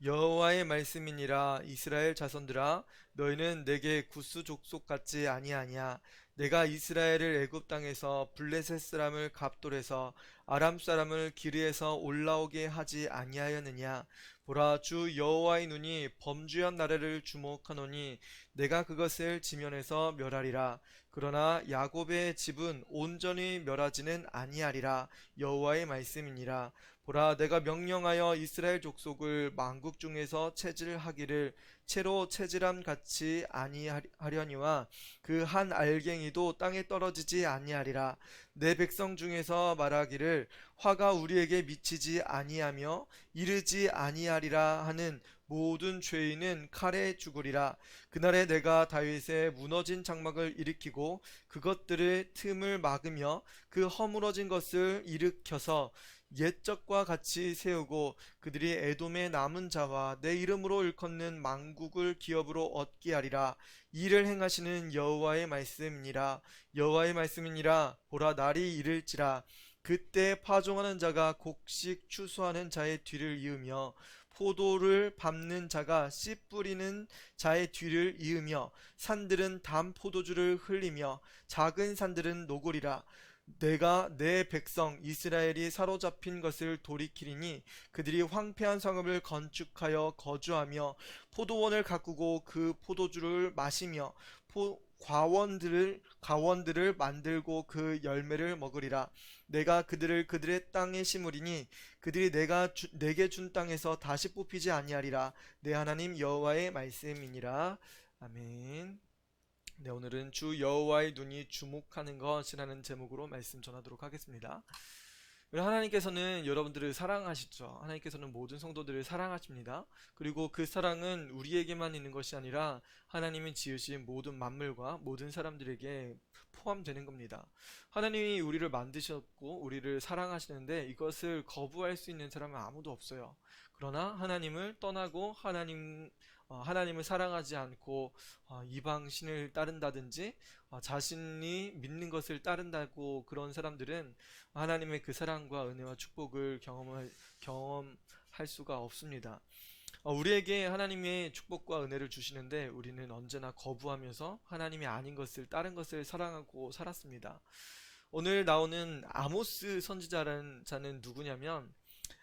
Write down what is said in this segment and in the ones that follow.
여호와의 말씀이니라. 이스라엘 자손들아, 너희는 내게 구스 족속 같지 아니하냐. 내가 이스라엘을 애굽 땅에서 블레셋 사람을 갑돌에서 아람 사람을 기르에서 올라오게 하지 아니하였느냐. 보라, 주 여호와의 눈이 범죄한 나라를 주목하노니 내가 그것을 지면에서 멸하리라. 그러나 야곱의 집은 온전히 멸하지는 아니하리라. 여호와의 말씀이니라. 보라, 내가 명령하여 이스라엘 족속을 만국 중에서 체질하기를 채로 체질함 같이 아니하려니와 그 한 알갱이도 땅에 떨어지지 아니하리라. 내 백성 중에서 말하기를 화가 우리에게 미치지 아니하며 이르지 아니하리라 하는 모든 죄인은 칼에 죽으리라. 그날에 내가 다윗의 무너진 장막을 일으키고 그것들의 틈을 막으며 그 허물어진 것을 일으켜서 옛적과 같이 세우고 그들이 에돔의 남은 자와 내 이름으로 일컫는 만국을 기업으로 얻게 하리라. 이를 행하시는 여호와의 말씀이니라. 여호와의 말씀이니라. 보라, 날이 이를지라. 그때 파종하는 자가 곡식 추수하는 자의 뒤를 이으며 포도를 밟는 자가 씨 뿌리는 자의 뒤를 이으며 산들은 담 포도주를 흘리며 작은 산들은 녹으리라. 내가 내 백성 이스라엘이 사로잡힌 것을 돌이키리니 그들이 황폐한 성읍을 건축하여 거주하며 포도원을 가꾸고 그 포도주를 마시며 가원들을 만들고 그 열매를 먹으리라. 내가 그들을 그들의 땅에 심으리니 그들이 내게 준 땅에서 다시 뽑히지 아니하리라. 내 하나님 여호와의 말씀이니라. 아멘. 네, 오늘은 주 여호와의 눈이 주목하는 것이라는 제목으로 말씀 전하도록 하겠습니다. 하나님께서는 여러분들을 사랑하시죠. 하나님께서는 모든 성도들을 사랑하십니다. 그리고 그 사랑은 우리에게만 있는 것이 아니라 하나님이 지으신 모든 만물과 모든 사람들에게 포함되는 겁니다. 하나님이 우리를 만드셨고 우리를 사랑하시는데 이것을 거부할 수 있는 사람은 아무도 없어요. 그러나 하나님을 떠나고 하나님을 사랑하지 않고 이방 신을 따른다든지 자신이 믿는 것을 따른다고 그런 사람들은 하나님의 그 사랑과 은혜와 축복을 경험할 수가 없습니다. 우리에게 하나님의 축복과 은혜를 주시는데 우리는 언제나 거부하면서 하나님이 아닌 것을 다른 것을 사랑하고 살았습니다. 오늘 나오는 아모스 선지자라는 자는 누구냐면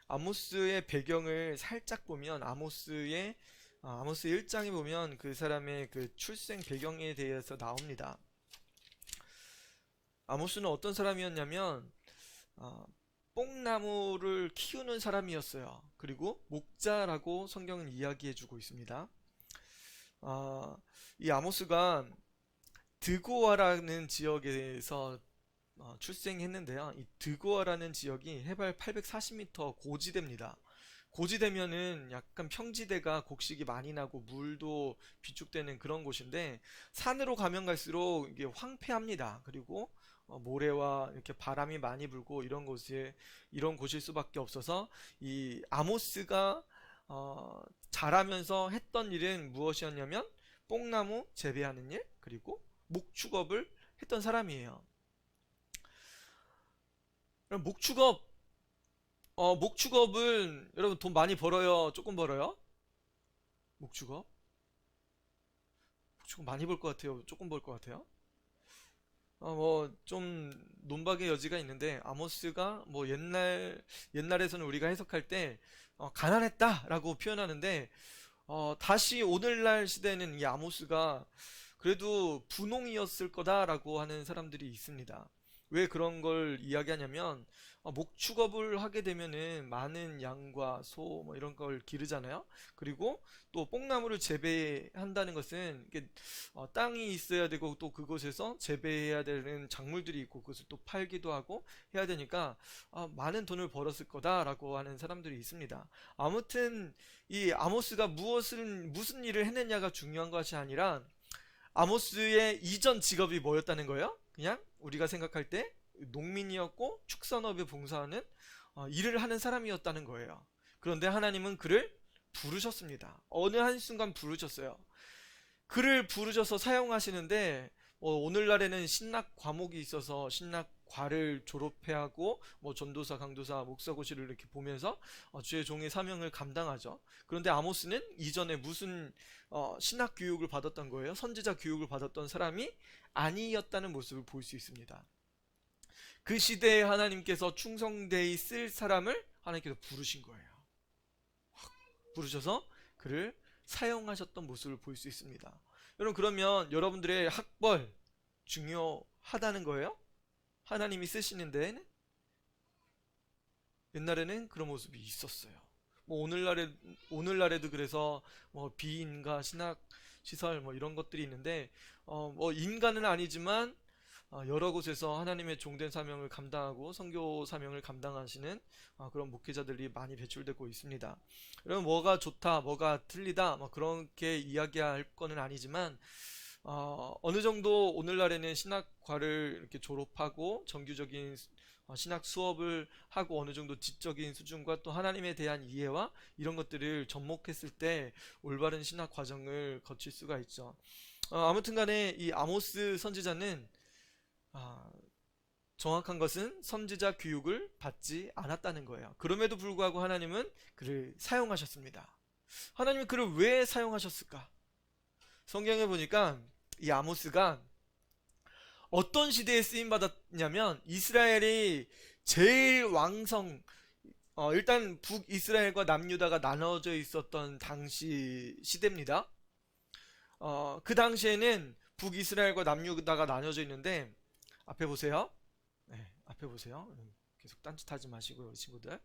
아모스의 배경을 살짝 보면 아모스 1장에 보면 그 사람의 그 출생 배경에 대해서 나옵니다. 아모스는 어떤 사람이었냐면 어, 뽕나무를 키우는 사람이었어요. 그리고 목자라고 성경은 이야기해주고 있습니다. 어, 이 아모스가 드고아라는 지역에서 출생했는데요. 이 드고아라는 지역이 해발 840m 고지대입니다. 고지대면은 약간 평지대가 곡식이 많이 나고 물도 비축되는 그런 곳인데 산으로 가면 갈수록 이게 황폐합니다. 그리고 모래와 이렇게 바람이 많이 불고 이런 곳일 수밖에 없어서 이 아모스가 자라면서 했던 일은 무엇이었냐면 뽕나무 재배하는 일 그리고 목축업을 했던 사람이에요. 그럼 목축업은 여러분 돈 많이 벌어요? 조금 벌어요? 목축업? 목축업 많이 벌 것 같아요? 조금 벌 것 같아요? 뭐 좀 논박의 여지가 있는데 아모스가 뭐 옛날에서는 우리가 해석할 때 가난했다라고 표현하는데 다시 오늘날 시대에는 이 아모스가 그래도 분홍이었을 거다라고 하는 사람들이 있습니다. 왜 그런 걸 이야기하냐면 목축업을 하게 되면은 많은 양과 소 뭐 이런 걸 기르잖아요. 그리고 또 뽕나무를 재배한다는 것은 이게 땅이 있어야 되고 또 그곳에서 재배해야 되는 작물들이 있고 그것을 또 팔기도 하고 해야 되니까 많은 돈을 벌었을 거다라고 하는 사람들이 있습니다. 아무튼 이 아모스가 무슨 일을 했느냐가 중요한 것이 아니라 아모스의 이전 직업이 뭐였다는 거예요? 그냥 우리가 생각할 때 농민이었고 축산업에 봉사하는 일을 하는 사람이었다는 거예요. 그런데 하나님은 그를 부르셨습니다. 어느 한순간 부르셨어요. 그를 부르셔서 사용하시는데 오늘날에는 신학 과목이 있어서 신학 과를 졸업해야 하고 뭐 전도사, 강도사, 목사고시를 이렇게 보면서 주의 종의 사명을 감당하죠. 그런데 아모스는 이전에 무슨 신학 교육을 받았던 거예요? 선지자 교육을 받았던 사람이 아니었다는 모습을 볼 수 있습니다. 그 시대에 하나님께서 충성되이 쓸 사람을 하나님께서 부르신 거예요. 부르셔서 그를 사용하셨던 모습을 볼 수 있습니다. 여러분, 그러면 여러분들의 학벌 중요하다는 거예요? 하나님이 쓰시는 데에는? 옛날에는 그런 모습이 있었어요. 뭐 오늘날에도 그래서 뭐 비인가 신학 시설 뭐 이런 것들이 있는데 뭐 인간은 아니지만 여러 곳에서 하나님의 종된 사명을 감당하고 선교 사명을 감당하시는 그런 목회자들이 많이 배출되고 있습니다. 여러분, 뭐가 좋다, 뭐가 틀리다, 뭐 그렇게 이야기할 거는 아니지만 어느 정도 오늘날에는 신학과를 이렇게 졸업하고 정규적인 신학 수업을 하고 어느 정도 지적인 수준과 또 하나님에 대한 이해와 이런 것들을 접목했을 때 올바른 신학 과정을 거칠 수가 있죠. 아무튼 간에 이 아모스 선지자는 정확한 것은 선지자 교육을 받지 않았다는 거예요. 그럼에도 불구하고 하나님은 그를 사용하셨습니다. 하나님은 그를 왜 사용하셨을까? 성경에 보니까 이 아모스가 어떤 시대에 쓰임 받았냐면 이스라엘이 제일 일단 북이스라엘과 남유다가 나눠져 있었던 당시 시대입니다. 그 당시에는 북이스라엘과 남유다가 나눠져 있는데 앞에 보세요. 네, 앞에 보세요. 계속 딴짓하지 마시고요, 우리 친구들.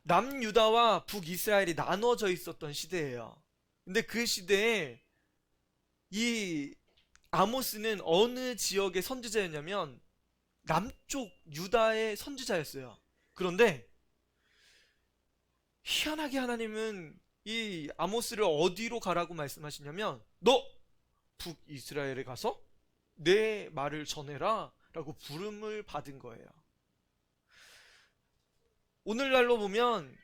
남유다와 북이스라엘이 나눠져 있었던 시대예요. 근데 그 시대에 이 아모스는 어느 지역의 선지자였냐면 남쪽 유다의 선지자였어요. 그런데 희한하게 하나님은 이 아모스를 어디로 가라고 말씀하시냐면 너 북이스라엘에 가서 내 말을 전해라 라고 부름을 받은 거예요. 오늘날로 보면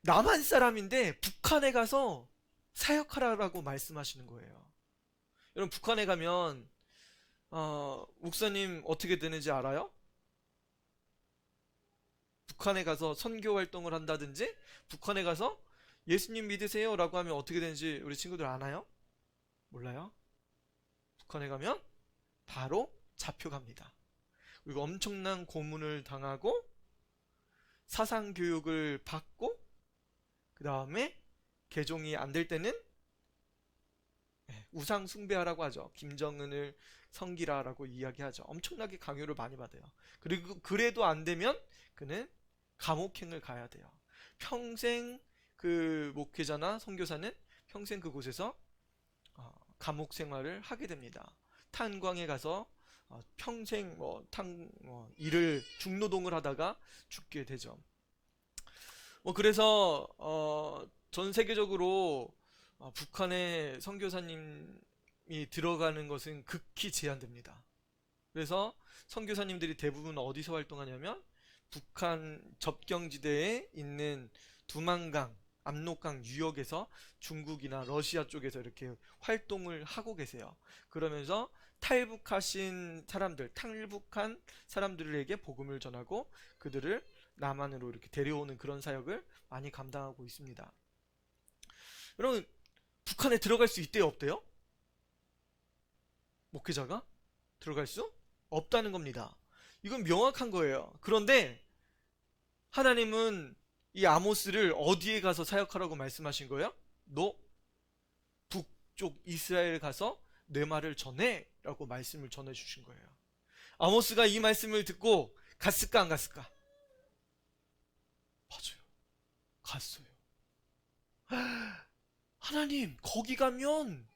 남한 사람인데 북한에 가서 사역하라고 말씀하시는 거예요. 여러분, 북한에 가면 목사님 어떻게 되는지 알아요? 북한에 가서 선교 활동을 한다든지 북한에 가서 예수님 믿으세요 라고 하면 어떻게 되는지 우리 친구들 아나요? 몰라요? 북한에 가면 바로 잡혀갑니다. 그리고 엄청난 고문을 당하고 사상교육을 받고 그 다음에 개종이 안 될 때는 우상 숭배하라고 하죠. 김정은을 섬기라라고 이야기하죠. 엄청나게 강요를 많이 받아요. 그리고 그래도 안 되면 그는 감옥행을 가야 돼요. 평생 그 목회자나 선교사는 평생 그곳에서 감옥 생활을 하게 됩니다. 탄광에 가서 평생 일을 중노동을 하다가 죽게 되죠. 그래서 전 세계적으로 북한에 선교사님이 들어가는 것은 극히 제한됩니다. 그래서 선교사님들이 대부분 어디서 활동하냐면 북한 접경지대에 있는 두만강, 압록강 유역에서 중국이나 러시아 쪽에서 이렇게 활동을 하고 계세요. 그러면서 탈북한 사람들에게 복음을 전하고 그들을 남한으로 이렇게 데려오는 그런 사역을 많이 감당하고 있습니다. 여러분, 북한에 들어갈 수 있대요, 없대요? 목회자가 들어갈 수 없다는 겁니다. 이건 명확한 거예요. 그런데 하나님은 이 아모스를 어디에 가서 사역하라고 말씀하신 거예요? 너 북쪽 이스라엘 가서 내 말을 전해 라고 말씀을 전해 주신 거예요. 아모스가 이 말씀을 듣고 갔을까 안 갔을까? 맞아요, 갔어요. 하나님, 거기 가면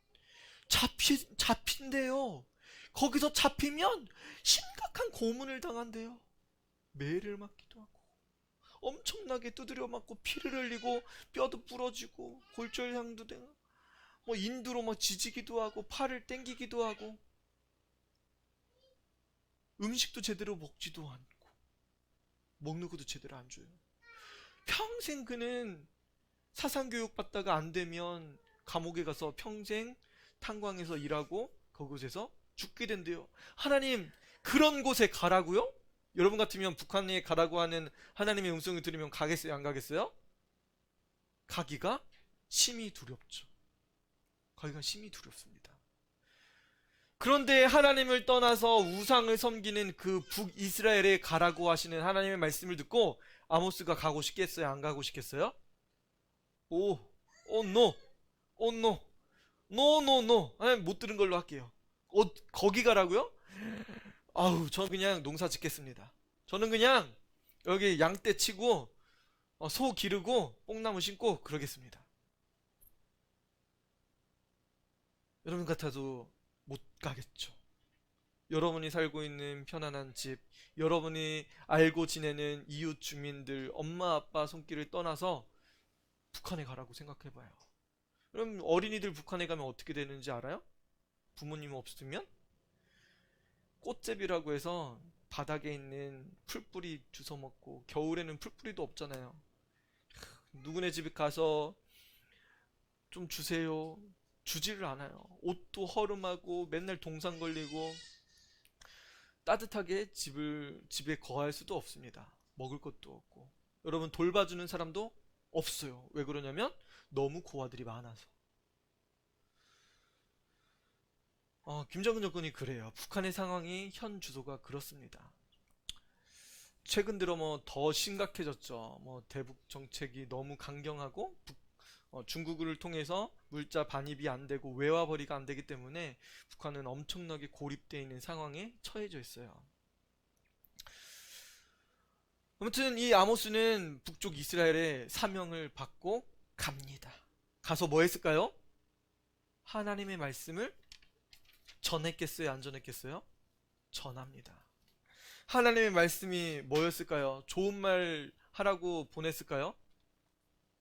잡힌대요. 거기서 잡히면 심각한 고문을 당한대요. 매를 맞기도 하고 엄청나게 두드려 맞고 피를 흘리고 뼈도 부러지고 골절향도 되고 인두로 지지기도 하고 팔을 땡기기도 하고 음식도 제대로 먹지도 않고 먹는 것도 제대로 안 줘요. 평생 그는 사상교육 받다가 안 되면 감옥에 가서 평생 탄광에서 일하고 그곳에서 죽게 된대요. 하나님, 그런 곳에 가라고요? 여러분 같으면 북한에 가라고 하는 하나님의 음성을 들으면 가겠어요, 안 가겠어요? 가기가 심히 두렵죠. 가기가 심히 두렵습니다. 그런데 하나님을 떠나서 우상을 섬기는 그 북이스라엘에 가라고 하시는 하나님의 말씀을 듣고 아모스가 가고 싶겠어요? 안 가고 싶겠어요? 오, 오, 노, 오, 노, 노, 노, 노. 아니, 못 들은 걸로 할게요. 거기 가라고요? 아우, 저 그냥 농사 짓겠습니다. 저는 그냥 여기 양떼 치고 소 기르고 뽕나무 심고 그러겠습니다. 여러분 같아도 못 가겠죠. 여러분이 살고 있는 편안한 집, 여러분이 알고 지내는 이웃 주민들, 엄마 아빠 손길을 떠나서 북한에 가라고 생각해봐요. 그럼 어린이들 북한에 가면 어떻게 되는지 알아요? 부모님 없으면 꽃제비라고 해서 바닥에 있는 풀뿌리 주워 먹고, 겨울에는 풀뿌리도 없잖아요. 누구네 집에 가서 좀 주세요. 주지를 않아요. 옷도 허름하고 맨날 동상 걸리고 따뜻하게 집에 거할 수도 없습니다. 먹을 것도 없고. 여러분 돌봐주는 사람도 없어요. 왜 그러냐면 너무 고아들이 많아서. 김정은 정권이 그래요. 북한의 상황이 현 주소가 그렇습니다. 최근 들어 뭐 더 심각해졌죠. 뭐 대북 정책이 너무 강경하고 중국을 통해서 물자 반입이 안 되고 외화 벌이가 안 되기 때문에 북한은 엄청나게 고립되어 있는 상황에 처해져 있어요. 아무튼 이 아모스는 북쪽 이스라엘의 사명을 받고 갑니다. 가서 뭐 했을까요? 하나님의 말씀을 전했겠어요? 안 전했겠어요? 전합니다. 하나님의 말씀이 뭐였을까요? 좋은 말 하라고 보냈을까요?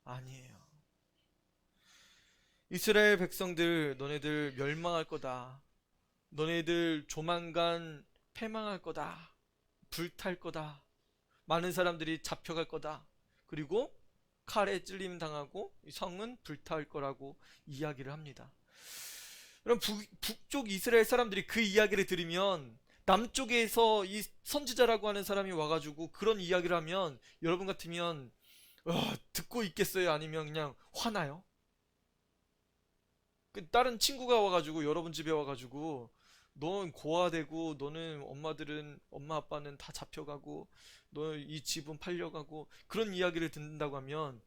아니에요. 이스라엘 백성들, 너네들 멸망할 거다. 너네들 조만간 패망할 거다. 불탈 거다. 많은 사람들이 잡혀갈 거다. 그리고 칼에 찔림 당하고 이 성은 불탈 거라고 이야기를 합니다. 그럼 북쪽 이스라엘 사람들이 그 이야기를 들으면 남쪽에서 이 선지자라고 하는 사람이 와가지고 그런 이야기를 하면 여러분 같으면 듣고 있겠어요? 아니면 그냥 화나요? 다른 친구가 와가지고 여러분 집에 와가지고 넌 고아되고 너는 엄마 아빠는 다 잡혀가고 너 이 집은 팔려가고 그런 이야기를 듣는다고 하면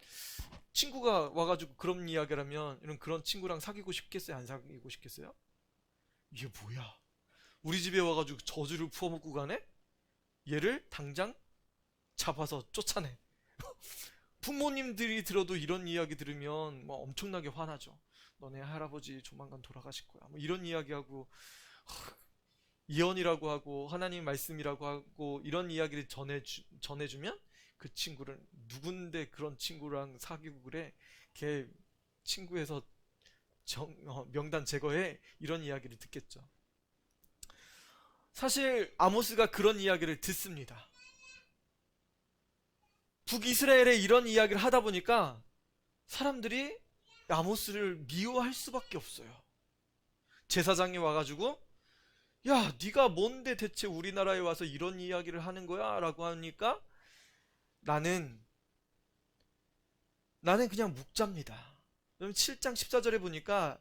친구가 와가지고 그런 이야기를 하면 이런 그런 친구랑 사귀고 싶겠어요? 안 사귀고 싶겠어요? 이게 뭐야? 우리 집에 와가지고 저주를 부어먹고 가네? 얘를 당장 잡아서 쫓아내. 부모님들이 들어도 이런 이야기 들으면 뭐 엄청나게 화나죠. 너네 할아버지 조만간 돌아가실 거야. 뭐 이런 이야기하고 예언이라고 하고 하나님 말씀이라고 하고 이런 이야기를 전해주면 그 친구를 누군데 그런 친구랑 사귀고 그래? 걔 친구에서 명단 제거해. 이런 이야기를 듣겠죠. 사실 아모스가 그런 이야기를 듣습니다. 북이스라엘에 이런 이야기를 하다 보니까 사람들이 아모스를 미워할 수밖에 없어요. 제사장이 와가지고 야, 네가 뭔데 대체 우리나라에 와서 이런 이야기를 하는 거야? 라고 하니까 나는 그냥 묵자입니다. 그럼 7장 14절에 보니까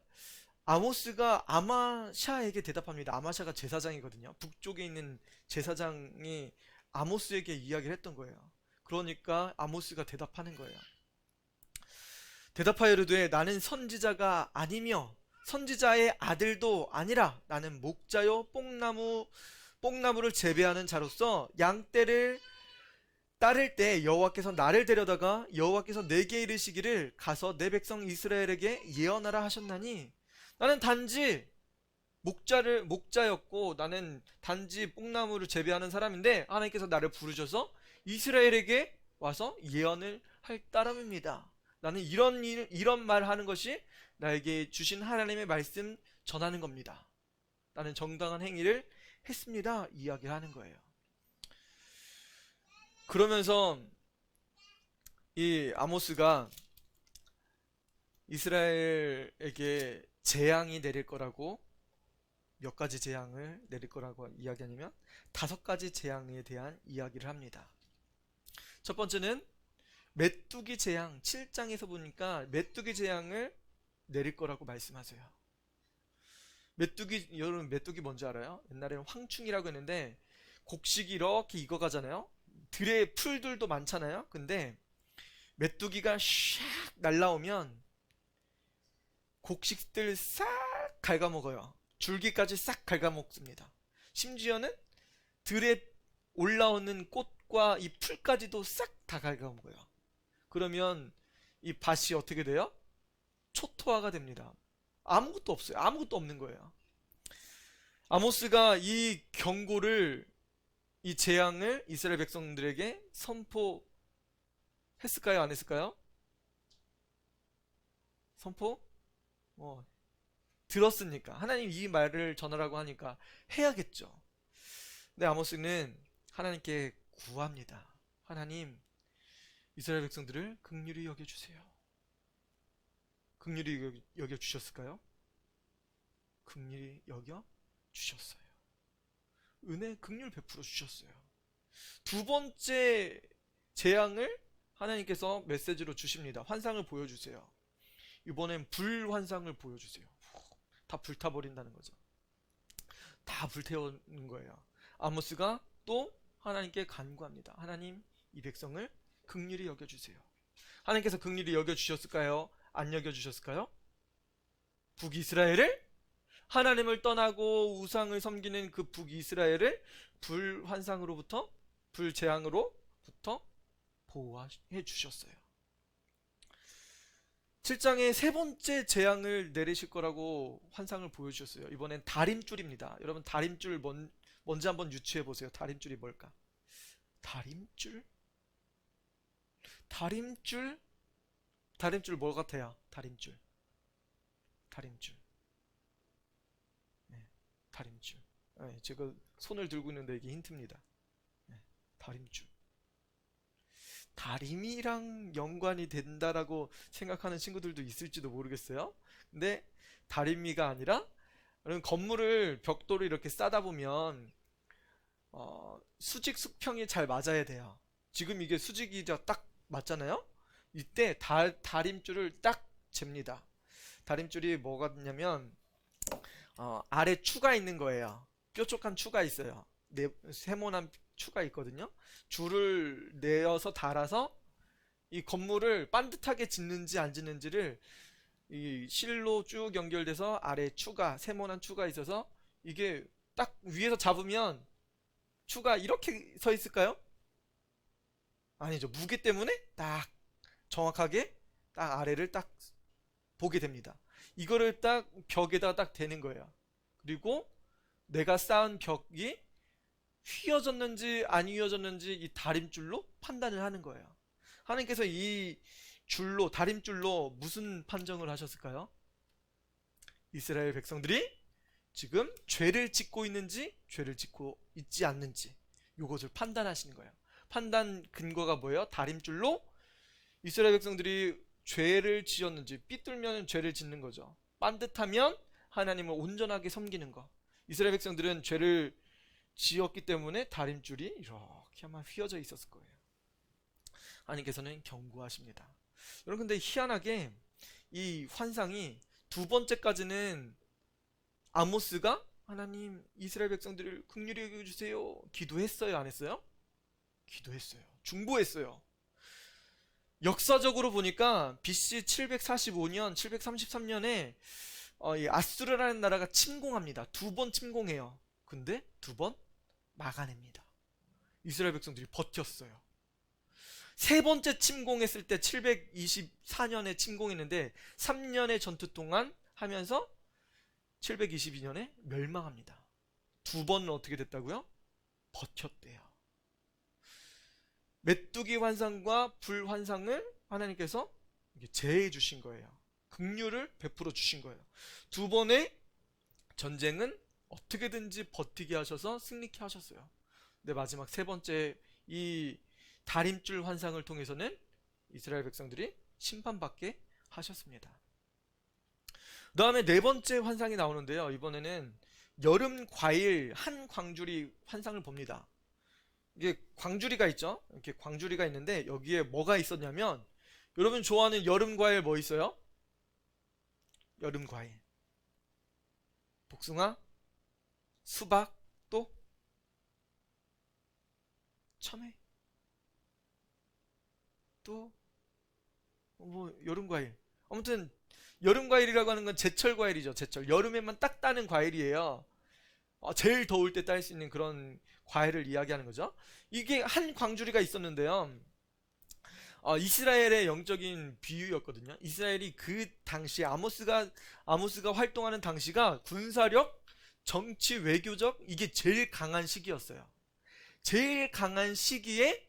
아모스가 아마샤에게 대답합니다. 아마샤가 제사장이거든요. 북쪽에 있는 제사장이 아모스에게 이야기를 했던 거예요. 그러니까 아모스가 대답하는 거예요. 대답하여 이르되 나는 선지자가 아니며 선지자의 아들도 아니라 나는 목자요 뽕나무를 재배하는 자로서 양떼를 따를 때 여호와께서 나를 데려다가 여호와께서 내게 이르시기를 가서 내 백성 이스라엘에게 예언하라 하셨나니 나는 단지 목자였고 나는 단지 뽕나무를 재배하는 사람인데 하나님께서 나를 부르셔서 이스라엘에게 와서 예언을 할 따름입니다. 나는 이런 말 하는 것이 나에게 주신 하나님의 말씀 전하는 겁니다. 나는 정당한 행위를 했습니다. 이야기를 하는 거예요. 그러면서 이 아모스가 이스라엘에게 재앙이 내릴 거라고 몇 가지 재앙을 내릴 거라고 이야기하냐면 5가지 재앙에 대한 이야기를 합니다. 첫 번째는 메뚜기 재앙. 7장에서 보니까 메뚜기 재앙을 내릴 거라고 말씀하세요. 메뚜기, 여러분 메뚜기 뭔지 알아요? 옛날에는 황충이라고 했는데 곡식이 이렇게 익어가잖아요. 들에 풀들도 많잖아요. 근데 메뚜기가 샥 날라오면 곡식들 싹 갉아먹어요. 줄기까지 싹 갉아먹습니다. 심지어는 들에 올라오는 꽃과 이 풀까지도 싹 다 갉아먹어요. 그러면 이 밭이 어떻게 돼요? 초토화가 됩니다. 아무것도 없어요. 아무것도 없는 거예요. 아모스가 이 경고를, 이 재앙을 이스라엘 백성들에게 선포했을까요? 안 했을까요? 선포? 들었으니까. 하나님 이 말을 전하라고 하니까 해야겠죠. 근데 아모스는 하나님께 구합니다. 하나님, 이스라엘 백성들을 긍휼히 여겨주세요. 긍휼히 여겨주셨을까요? 긍휼히 여겨주셨어요. 은혜, 긍휼 베풀어 주셨어요. 두 번째 재앙을 하나님께서 메시지로 주십니다. 환상을 보여주세요. 이번엔 불환상을 보여주세요. 다 불타버린다는 거죠. 다 불태우는 거예요. 아모스가 또 하나님께 간구합니다. 하나님, 이 백성을 긍휼히 여겨주세요. 하나님께서 긍휼히 여겨주셨을까요? 안 여겨주셨을까요? 북이스라엘을, 하나님을 떠나고 우상을 섬기는 그 북이스라엘을 불환상으로부터, 불재앙으로부터 보호해 주셨어요. 7장에 세 번째 재앙을 내리실 거라고 환상을 보여주셨어요. 이번엔 다림줄입니다. 여러분 다림줄 뭔지 한번 유추해 보세요. 다림줄이 뭘까? 다림줄? 다림줄? 다림줄 뭐 같아요? 다림줄. 다림줄. 네, 다림줄. 네, 제가 손을 들고 있는데 이게 힌트입니다. 네, 다림줄. 다림이랑 연관이 된다라고 생각하는 친구들도 있을지도 모르겠어요. 근데 다림이가 아니라, 여러분 건물을 벽돌을 이렇게 싸다 보면 수직 수평이 잘 맞아야 돼요. 지금 이게 수직이 딱 맞잖아요. 이때 다림줄을 딱 잽니다. 다림줄이 뭐가 있냐면 아래 추가 있는 거예요. 뾰족한 추가 있어요. 세모난 추가 있거든요. 줄을 내어서 달아서 이 건물을 반듯하게 짓는지 안 짓는지를 이 실로 쭉 연결돼서 아래 추가, 세모난 추가 있어서 이게 딱 위에서 잡으면 추가 이렇게 서 있을까요? 아니죠. 무게 때문에 딱 정확하게 딱 아래를 딱 보게 됩니다. 이거를 딱 벽에다 딱 대는 거예요. 그리고 내가 쌓은 벽이 휘어졌는지 안 휘어졌는지 이 다림줄로 판단을 하는 거예요. 하나님께서 이 줄로, 다림줄로 무슨 판정을 하셨을까요? 이스라엘 백성들이 지금 죄를 짓고 있는지 죄를 짓고 있지 않는지 이것을 판단하시는 거예요. 판단 근거가 뭐예요? 다림줄로 이스라엘 백성들이 죄를 지었는지, 삐뚤면 죄를 짓는 거죠. 반듯하면 하나님을 온전하게 섬기는 거. 이스라엘 백성들은 죄를 지었기 때문에 다림줄이 이렇게 아마 휘어져 있었을 거예요. 하나님께서는 경고하십니다. 여러분 근데 희한하게 이 환상이 두 번째까지는 아모스가 하나님 이스라엘 백성들을 긍휼히 여겨주세요 기도했어요 안 했어요? 기도했어요. 중보했어요. 역사적으로 보니까 BC 745년, 733년에 이 아수르라는 나라가 침공합니다. 두 번 침공해요. 근데 두 번 막아냅니다. 이스라엘 백성들이 버텼어요. 세 번째 침공했을 때 724년에 침공했는데 3년의 전투 동안 하면서 722년에 멸망합니다. 두 번은 어떻게 됐다고요? 버텼대요. 메뚜기 환상과 불 환상을 하나님께서 제해 주신 거예요. 긍휼을 베풀어 주신 거예요. 두 번의 전쟁은 어떻게든지 버티게 하셔서 승리케 하셨어요. 근데 마지막 세 번째 이 다림줄 환상을 통해서는 이스라엘 백성들이 심판받게 하셨습니다. 그 다음에 네 번째 환상이 나오는데요. 이번에는 여름 과일 한 광주리 환상을 봅니다. 이게 광주리가 있죠? 이렇게 광주리가 있는데 여기에 뭐가 있었냐면, 여러분 좋아하는 여름 과일 뭐 있어요? 여름 과일. 복숭아, 수박, 또 참외, 또 뭐 여름 과일. 아무튼 여름 과일이라고 하는 건 제철 과일이죠. 제철. 여름에만 딱 따는 과일이에요. 제일 더울 때 딸 수 있는 그런 과일을 이야기하는 거죠. 이게 한 광주리가 있었는데요. 이스라엘의 영적인 비유였거든요. 이스라엘이 그 당시 아모스가 활동하는 당시가 군사력, 정치, 외교적 이게 제일 강한 시기였어요. 제일 강한 시기에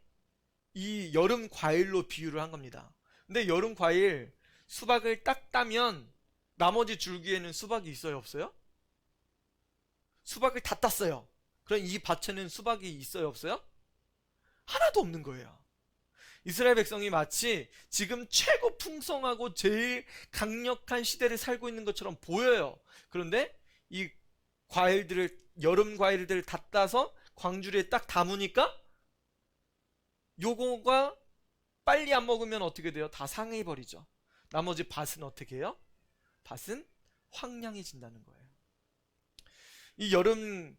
이 여름 과일로 비유를 한 겁니다. 근데 여름 과일 수박을 딱 따면 나머지 줄기에는 수박이 있어요, 없어요? 수박을 다 땄어요. 그럼 이 밭에는 수박이 있어요, 없어요? 하나도 없는 거예요. 이스라엘 백성이 마치 지금 최고 풍성하고 제일 강력한 시대를 살고 있는 것처럼 보여요. 그런데 이 여름 과일들을 다 따서 광주리에 딱 담으니까 요거가 빨리 안 먹으면 어떻게 돼요? 다 상해버리죠. 나머지 밭은 어떻게 해요? 밭은 황량해진다는 거예요. 이 여름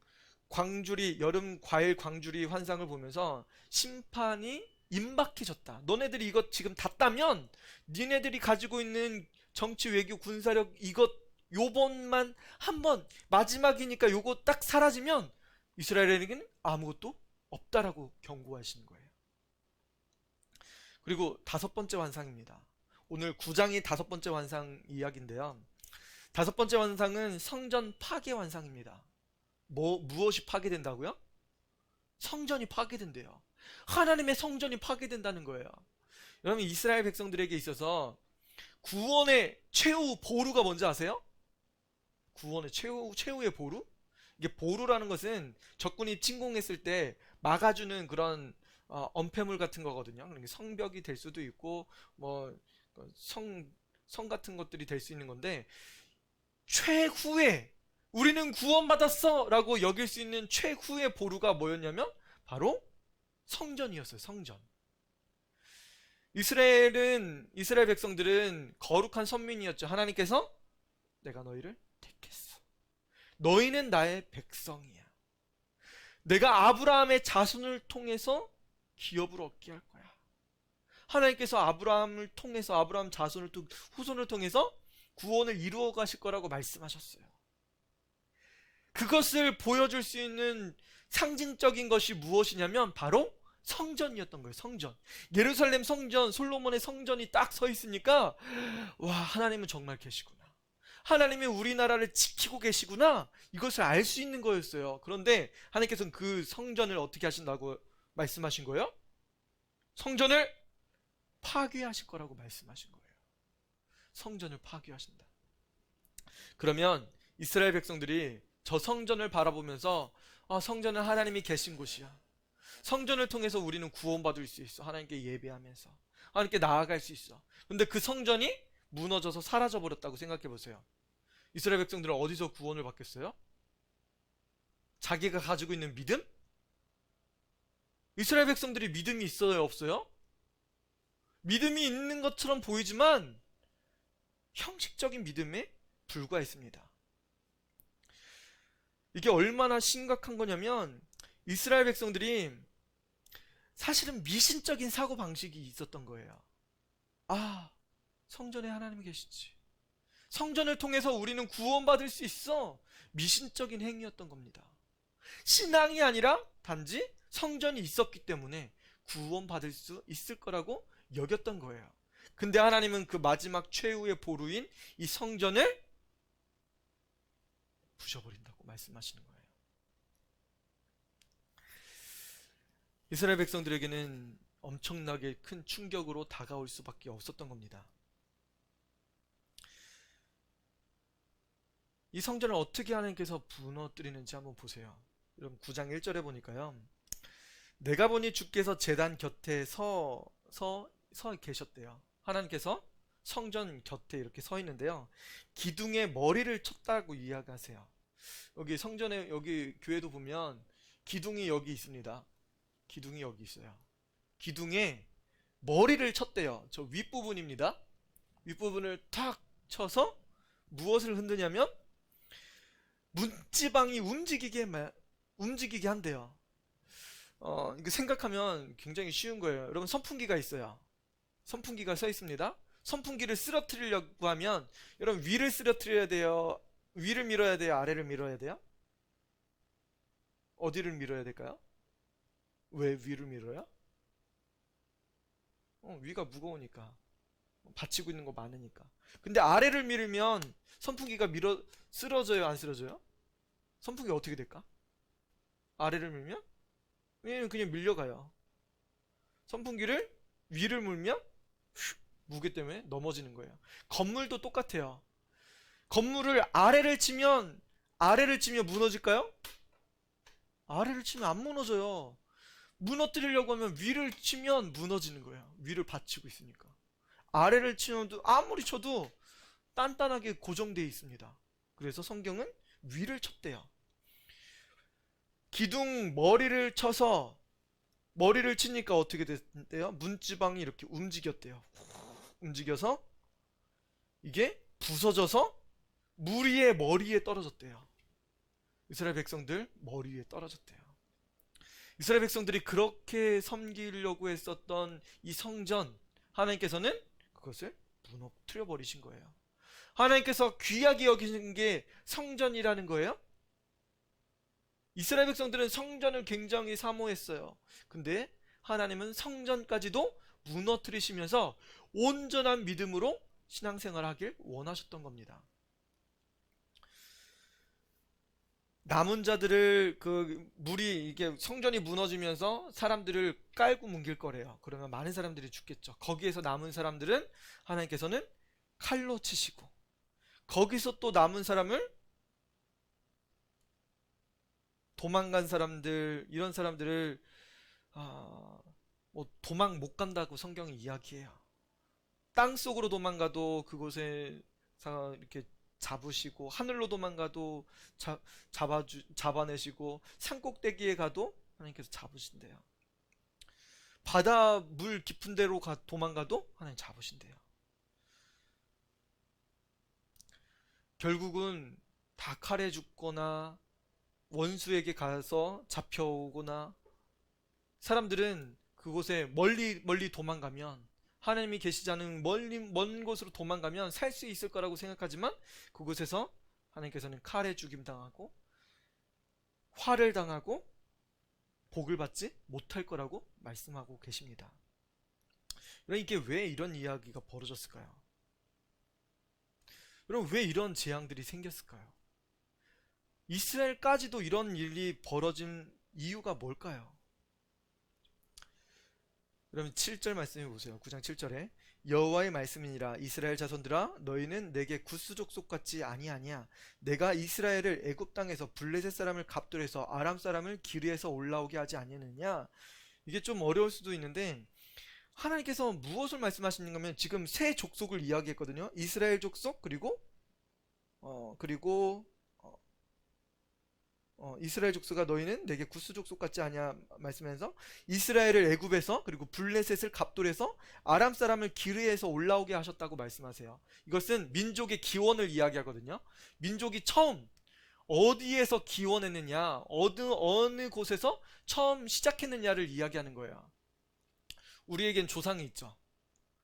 과일 광주리 환상을 보면서 심판이 임박해졌다. 너네들이 이것 지금 다 따면 니네들이 가지고 있는 정치, 외교, 군사력 요번만 한 번 마지막이니까 요거 딱 사라지면 이스라엘에게는 아무것도 없다라고 경고하시는 거예요. 그리고 다섯 번째 환상입니다. 오늘 9장이 다섯 번째 환상 이야기인데요. 다섯 번째 환상은 성전 파괴 환상입니다. 무엇이 파괴된다고요? 성전이 파괴된대요. 하나님의 성전이 파괴된다는 거예요. 여러분, 이스라엘 백성들에게 있어서 구원의 최후 보루가 뭔지 아세요? 구원의 최후의 보루? 이게 보루라는 것은 적군이 침공했을 때 막아주는 그런 엄폐물 같은 거거든요. 그러니까 성벽이 될 수도 있고 뭐 성 같은 것들이 될 수 있는 건데, 최후의 우리는 구원받았어 라고 여길 수 있는 최후의 보루가 뭐였냐면 바로 성전이었어요. 성전. 이스라엘 백성들은 거룩한 선민이었죠. 하나님께서 내가 너희를 택했어. 너희는 나의 백성이야. 내가 아브라함의 자손을 통해서 기업을 얻게 할 거야. 하나님께서 아브라함 후손을 통해서 구원을 이루어 가실 거라고 말씀하셨어요. 그것을 보여줄 수 있는 상징적인 것이 무엇이냐면 바로 성전이었던 거예요. 성전. 예루살렘 성전, 솔로몬의 성전이 딱 서 있으니까 와, 하나님은 정말 계시구나. 하나님이 우리나라를 지키고 계시구나. 이것을 알 수 있는 거였어요. 그런데 하나님께서는 그 성전을 어떻게 하신다고 말씀하신 거예요? 성전을 파괴하실 거라고 말씀하신 거예요. 성전을 파괴하신다. 그러면 이스라엘 백성들이 저 성전을 바라보면서 성전은 하나님이 계신 곳이야. 성전을 통해서 우리는 구원받을 수 있어. 하나님께 예배하면서 하나님께 나아갈 수 있어. 근데 그 성전이 무너져서 사라져 버렸다고 생각해 보세요. 이스라엘 백성들은 어디서 구원을 받겠어요? 자기가 가지고 있는 믿음? 이스라엘 백성들이 믿음이 있어요, 없어요? 믿음이 있는 것처럼 보이지만 형식적인 믿음에 불과했습니다. 이게 얼마나 심각한 거냐면 이스라엘 백성들이 사실은 미신적인 사고방식이 있었던 거예요. 성전에 하나님이 계시지. 성전을 통해서 우리는 구원받을 수 있어. 미신적인 행위였던 겁니다. 신앙이 아니라 단지 성전이 있었기 때문에 구원받을 수 있을 거라고 여겼던 거예요. 근데 하나님은 그 마지막 최후의 보루인 이 성전을 부셔버린다고 말씀하시는 거예요. 이스라엘 백성들에게는 엄청나게 큰 충격으로 다가올 수밖에 없었던 겁니다. 이 성전을 어떻게 하나님께서 무너뜨리는지 한번 보세요. 여러분 9장 1절에 보니까요. 내가 보니 주께서 제단 곁에 서 계셨대요. 하나님께서 성전 곁에 이렇게 서 있는데요. 기둥에 머리를 쳤다고 이야기하세요. 여기 성전에, 여기 교회도 보면 기둥이 여기 있습니다. 기둥이 여기 있어요. 기둥에 머리를 쳤대요. 저 윗부분입니다. 윗부분을 탁 쳐서 무엇을 흔드냐면 문지방이 움직이게 한대요. 이거 생각하면 굉장히 쉬운 거예요. 여러분, 선풍기가 있어요. 선풍기가 서 있습니다. 선풍기를 쓰러뜨리려고 하면 여러분, 위를 쓰러뜨려야 돼요? 위를 밀어야 돼요? 아래를 밀어야 돼요? 어디를 밀어야 될까요? 왜 위를 밀어요? 위가 무거우니까. 받치고 있는 거 많으니까. 근데 아래를 밀면 선풍기가 쓰러져요, 안 쓰러져요? 선풍기 어떻게 될까? 아래를 밀면? 왜냐면 그냥 밀려가요. 선풍기를 위를 물면 무게 때문에 넘어지는 거예요. 건물도 똑같아요. 건물을 아래를 치면 무너질까요? 아래를 치면 안 무너져요. 무너뜨리려고 하면 위를 치면 무너지는 거예요. 위를 받치고 있으니까. 아래를 치면 아무리 쳐도 단단하게 고정되어 있습니다. 그래서 성경은 위를 쳤대요. 기둥 머리를 치니까 어떻게 됐대요? 문지방이 이렇게 움직였대요. 움직여서 이게 부서져서 무리의 머리에 떨어졌대요. 이스라엘 백성들 머리 위에 떨어졌대요. 이스라엘 백성들이 그렇게 섬기려고 했었던 이 성전, 하나님께서는 그것을 무너뜨려 버리신 거예요. 하나님께서 귀하게 여기신 게 성전이라는 거예요. 이스라엘 백성들은 성전을 굉장히 사모했어요. 근데 하나님은 성전까지도 무너뜨리시면서 온전한 믿음으로 신앙생활 하길 원하셨던 겁니다. 남은 자들을 이게 성전이 무너지면서 사람들을 깔고 뭉갤 거래요. 그러면 많은 사람들이 죽겠죠. 거기에서 남은 사람들은 하나님께서는 칼로 치시고, 거기서 또 남은 사람을, 도망간 사람들, 이런 사람들을 뭐 도망 못 간다고 성경이 이야기해요. 땅 속으로 도망가도 그곳에 이렇게 잡으시고, 하늘로 도망가도 잡아내시고, 산꼭대기에 가도 하나님께서 잡으신대요. 바다 물 깊은 데로 도망가도 하나님 잡으신대요. 결국은 다 칼에 죽거나 원수에게 가서 잡혀오거나, 사람들은 그곳에 멀리 도망가면, 하나님이 계시지 않은 먼 곳으로 도망가면 살 수 있을 거라고 생각하지만, 그곳에서 하나님께서는 칼에 죽임 당하고 화를 당하고 복을 받지 못할 거라고 말씀하고 계십니다. 여러분, 이게 왜 이런 이야기가 벌어졌을까요? 여러분, 왜 이런 재앙들이 생겼을까요? 이스라엘까지도 이런 일이 벌어진 이유가 뭘까요? 여러분, 7절 말씀해 보세요. 9장 7절에 여호와의 말씀이니라. 이스라엘 자손들아, 너희는 내게 구스 족속 같지 아니하냐. 내가 이스라엘을 애굽 땅에서 블레셋 사람을 갑돌에서 아람 사람을 기르에서 올라오게 하지 아니하느냐. 이게 좀 어려울 수도 있는데, 하나님께서 무엇을 말씀하시는가 하면 지금 세 족속을 이야기했거든요. 이스라엘 족속, 그리고 이스라엘 족속아, 너희는 내게 구스 족속 같지 아니냐 말씀하면서 이스라엘을 애굽에서, 그리고 블레셋을 갑돌에서, 아람 사람을 기르에서 올라오게 하셨다고 말씀하세요. 이것은 민족의 기원을 이야기하거든요. 민족이 처음 어디에서 기원했느냐, 어느 곳에서 처음 시작했느냐를 이야기하는 거예요. 우리에겐 조상이 있죠.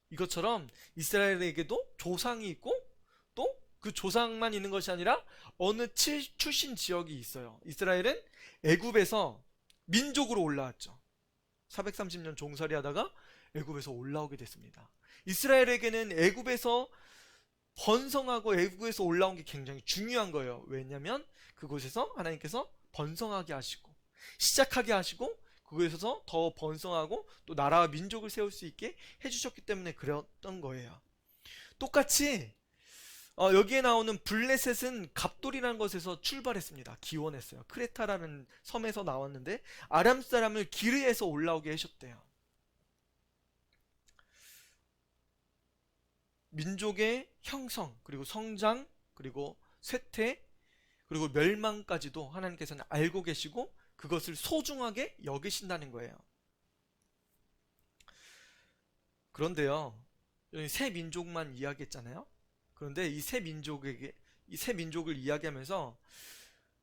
이것처럼 이스라엘에게도 조상이 있고, 또 그 조상만 있는 것이 아니라 어느 출신 지역이 있어요. 이스라엘은 애굽에서 민족으로 올라왔죠. 430년 종살이 하다가 애굽에서 올라오게 됐습니다. 이스라엘에게는 애굽에서 번성하고 애굽에서 올라온 게 굉장히 중요한 거예요. 왜냐하면 그곳에서 하나님께서 번성하게 하시고, 시작하게 하시고, 그곳에서 더 번성하고 또 나라와 민족을 세울 수 있게 해주셨기 때문에 그랬던 거예요. 똑같이 여기에 나오는 블레셋은 갑돌이라는 것에서 출발했습니다. 기원했어요. 크레타라는 섬에서 나왔는데 아람 사람을 기르에서 올라오게 하셨대요. 민족의 형성, 그리고 성장, 그리고 쇠퇴, 그리고 멸망까지도 하나님께서는 알고 계시고 그것을 소중하게 여기신다는 거예요. 그런데요, 여기 새 민족만 이야기했잖아요. 그런데 이 새 민족을 이야기하면서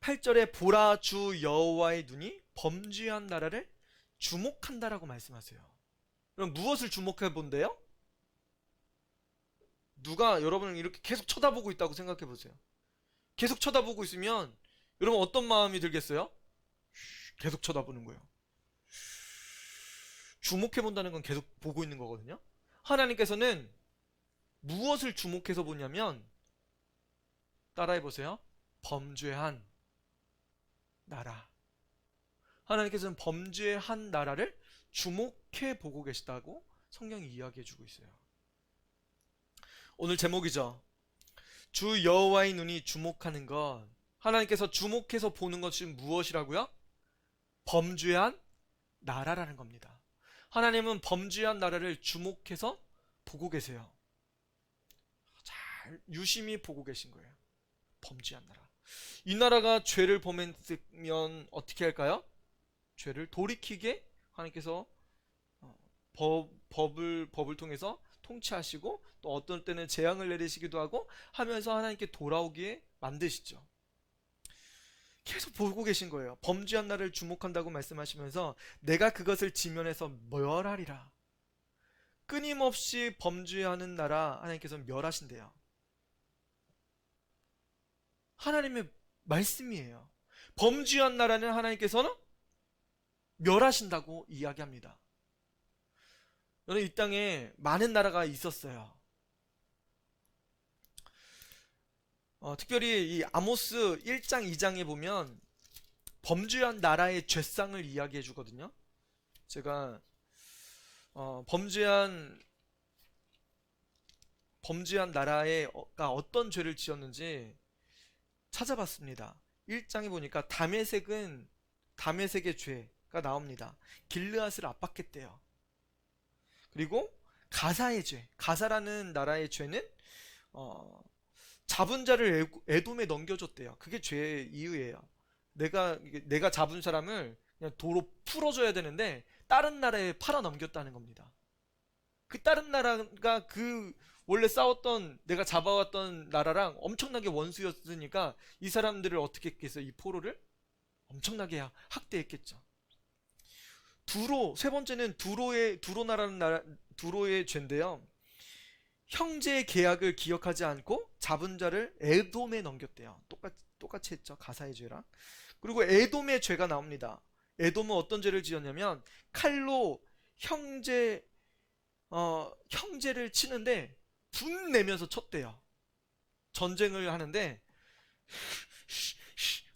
8절에 보라 주 여호와의 눈이 범죄한 나라를 주목한다라고 말씀하세요. 그럼 무엇을 주목해 본대요? 누가 여러분을 이렇게 계속 쳐다보고 있다고 생각해 보세요. 계속 쳐다보고 있으면 여러분 어떤 마음이 들겠어요? 계속 쳐다보는 거예요. 주목해 본다는 건 계속 보고 있는 거거든요. 하나님께서는 무엇을 주목해서 보냐면, 따라해 보세요. 범죄한 나라. 하나님께서는 범죄한 나라를 주목해 보고 계시다고 성경이 이야기해 주고 있어요. 오늘 제목이죠. 주 여호와의 눈이 주목하는 것. 하나님께서 주목해서 보는 것이 무엇이라고요? 범죄한 나라라는 겁니다. 하나님은 범죄한 나라를 주목해서 보고 계세요. 잘 유심히 보고 계신 거예요. 범죄한 나라. 이 나라가 죄를 범했으면 어떻게 할까요? 죄를 돌이키게 하나님께서 법을 통해서 통치하시고, 또 어떤 때는 재앙을 내리시기도 하고 하면서 하나님께 돌아오기에 만드시죠. 계속 보고 계신 거예요. 범죄한 나를 주목한다고 말씀하시면서 내가 그것을 지면에서 멸하리라. 끊임없이 범죄하는 나라 하나님께서 멸하신대요. 하나님의 말씀이에요. 범죄한 나라는 하나님께서는 멸하신다고 이야기합니다. 여러분, 이 땅에 많은 나라가 있었어요. 특별히 이 아모스 1장 2장에 보면 범죄한 나라의 죄상을 이야기해 주거든요. 제가 범죄한 나라가 어떤 죄를 지었는지 찾아봤습니다. 1장에 보니까 다메섹의 죄가 나옵니다. 길르앗을 압박했대요. 그리고 가사의 죄, 가사라는 나라의 죄는 잡은 자를 에돔에 넘겨줬대요. 그게 죄의 이유예요. 내가 잡은 사람을 그냥 도로 풀어줘야 되는데 다른 나라에 팔아 넘겼다는 겁니다. 그 다른 나라가 원래 싸웠던, 내가 잡아왔던 나라랑 엄청나게 원수였으니까 이 사람들을 어떻게 했겠어요? 이 포로를 엄청나게 학대했겠죠. 세 번째는 두로의 죄인데요. 형제의 계약을 기억하지 않고 잡은 자를 에돔에 넘겼대요. 똑같이 했죠. 가사의 죄랑. 그리고 에돔의 죄가 나옵니다. 에돔은 어떤 죄를 지었냐면 칼로 형제를 치는데 분내면서 쳤대요. 전쟁을 하는데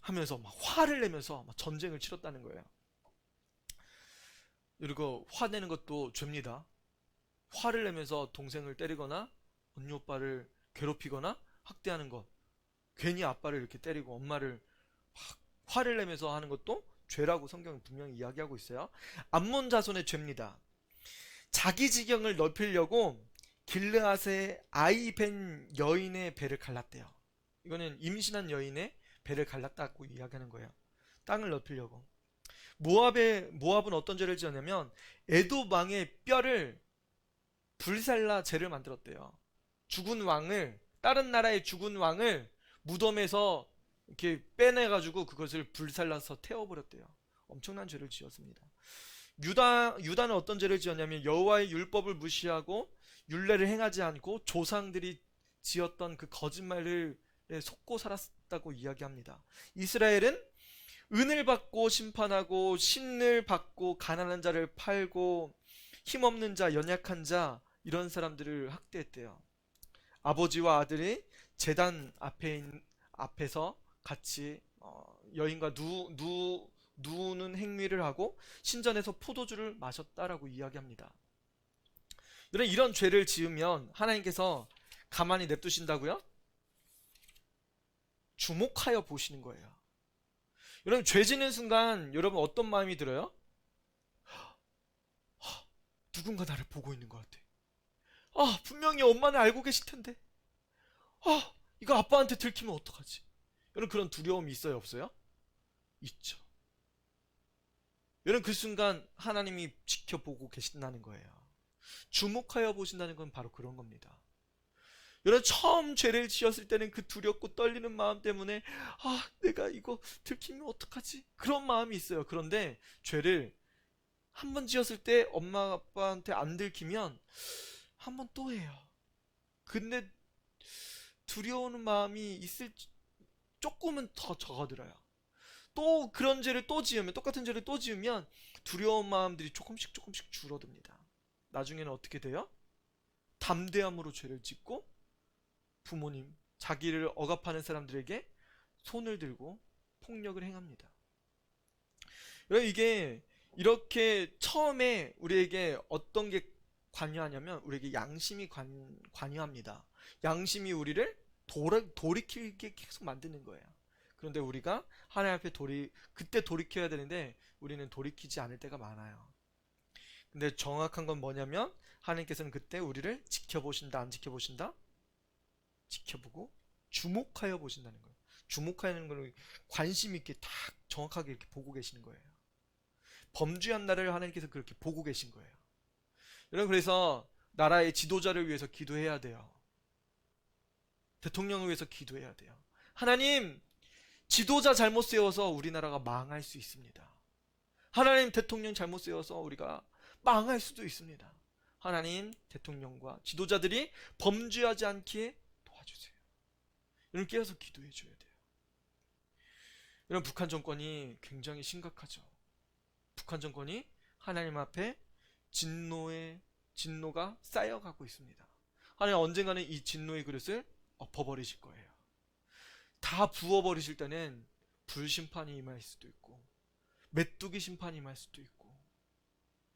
하면서 막 화를 내면서 막 전쟁을 치렀다는 거예요. 그리고 화내는 것도 죄입니다. 화를 내면서 동생을 때리거나 언니 오빠를 괴롭히거나 학대하는 것, 괜히 아빠를 이렇게 때리고 엄마를 막 화를 내면서 하는 것도 죄라고 성경은 분명히 이야기하고 있어요. 암몬 자손의 죄입니다. 자기 지경을 넓히려고 길르앗의 아이 벤 여인의 배를 갈랐대요. 이거는 임신한 여인의 배를 갈랐다고 이야기하는 거예요. 땅을 넓히려고. 모압은 어떤 죄를 지었냐면 에돔 왕의 뼈를 불살라 죄를 만들었대요. 다른 나라의 죽은 왕을 무덤에서 이렇게 빼내가지고 그것을 불살라서 태워버렸대요. 엄청난 죄를 지었습니다. 유다는 어떤 죄를 지었냐면 여호와의 율법을 무시하고 율례를 행하지 않고 조상들이 지었던 그 거짓말을 속고 살았다고 이야기합니다. 이스라엘은 은을 받고 심판하고 신을 받고 가난한 자를 팔고 힘없는 자, 연약한 자, 이런 사람들을 학대했대요. 아버지와 아들이 제단 앞에서 같이 여인과 누우는 행위를 하고 신전에서 포도주를 마셨다라고 이야기합니다. 이런 죄를 지으면 하나님께서 가만히 냅두신다고요? 주목하여 보시는 거예요. 여러분, 죄 짓는 순간 여러분 어떤 마음이 들어요? 누군가 나를 보고 있는 것 같아. 분명히 엄마는 알고 계실 텐데. 이거 아빠한테 들키면 어떡하지? 여러분 그런 두려움이 있어요, 없어요? 있죠. 여러분 그 순간 하나님이 지켜보고 계신다는 거예요. 주목하여 보신다는 건 바로 그런 겁니다. 여러분 처음 죄를 지었을 때는 그 두렵고 떨리는 마음 때문에 내가 이거 들키면 어떡하지? 그런 마음이 있어요. 그런데 죄를 한 번 지었을 때 엄마 아빠한테 안 들키면 한 번 또 해요. 근데 두려우는 마음이 있을 조금은 더 적어들어요. 또 그런 죄를 또 지으면, 똑같은 죄를 또 지으면 두려운 마음들이 조금씩 조금씩 줄어듭니다. 나중에는 어떻게 돼요? 담대함으로 죄를 짓고 부모님, 자기를 억압하는 사람들에게 손을 들고 폭력을 행합니다. 여러분 이게 이렇게 처음에 우리에게 어떤 게 관여하냐면 우리에게 양심이 관여합니다. 양심이 우리를 돌이키게 계속 만드는 거예요. 그런데 우리가 하나님 앞에 그때 돌이켜야 되는데 우리는 돌이키지 않을 때가 많아요. 근데 정확한 건 뭐냐면 하나님께서는 그때 우리를 지켜보신다, 안 지켜보신다? 지켜보고 주목하여 보신다는 거예요. 주목하는 걸 관심 있게 딱 정확하게 이렇게 보고 계시는 거예요. 범죄한 나를 하나님께서 그렇게 보고 계신 거예요. 여러분 그래서 나라의 지도자를 위해서 기도해야 돼요. 대통령을 위해서 기도해야 돼요. 하나님, 지도자 잘못 세워서 우리나라가 망할 수 있습니다. 하나님, 대통령 잘못 세워서 우리가 망할 수도 있습니다. 하나님, 대통령과 지도자들이 범죄하지 않게 도와주세요. 여러분 깨어서 기도해 줘야 돼요. 여러분 북한 정권이 굉장히 심각하죠. 북한 정권이 하나님 앞에 진노가 쌓여가고 있습니다. 하나님 언젠가는 이 진노의 그릇을 엎어버리실 거예요. 다 부어버리실 때는 불심판이 임할 수도 있고 메뚜기 심판이 임할 수도 있고